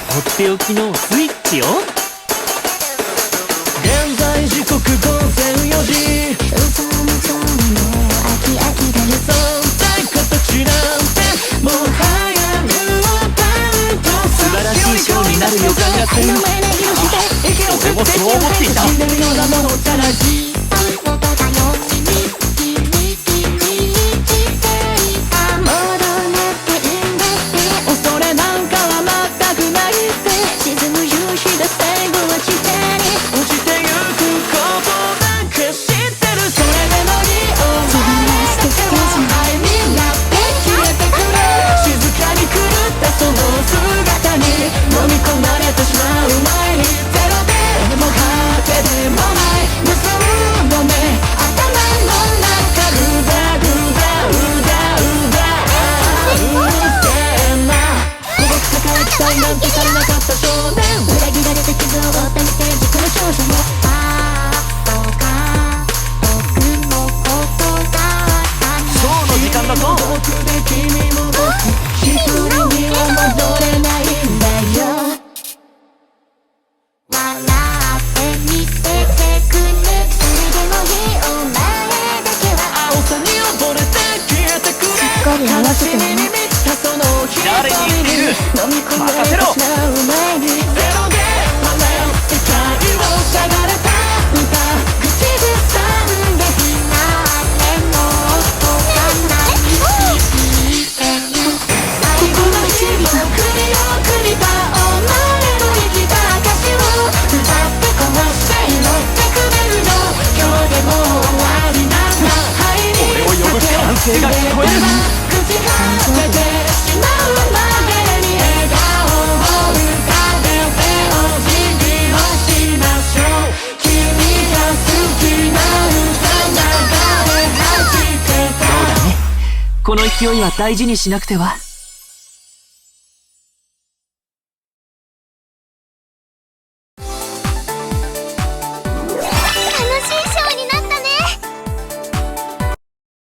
とっておきのスイッチを。現在時刻午前4時。嘘みたいの飽き飽きだよ。そんな形なんてもはや素晴らしいショーになる予感がする。俺もそう思っていた。音だよ君もどうなってんだって。恐れなんかは全くないって。沈む夕日が最後は地下に落ちてゆくことなんか知ってる。それでもいいお自分は捨ててしま愛になって消えてくれ。静かに狂ったその姿に飲み込まれてしまう前に。ゼロでも果てでもない無数の目。頭の中グダグダうだうだうぜえな。孤独抱え期待なんてされなかった少年。裏切られて傷を負った未成熟の少女もああそうか僕のことだったんだ。ショーの時間だぞ。僕で君も僕一人には戻れないんだよ。笑ってみせてくれ。それでもいいお前だけは青さに溺れて消えてくれ。しっかり合わせてね悲しみに満ちたその瞳に誰に言ってる。飲み込まれてしまう前に。ゼロで笑う世界をしゃがれた歌口ずさんで誰の音がない聞いてる。最後の日々を繰り送りた己の生きた証を歌ってこうして祈ってくれるよ。今日でも終わりなんだ。俺を呼ぶ歓声が聞こえる。口が出てしまうまでに笑顔を浮かべてお辞儀をしましょう。君が好きな歌流れ始めた。この勢いは大事にしなくては。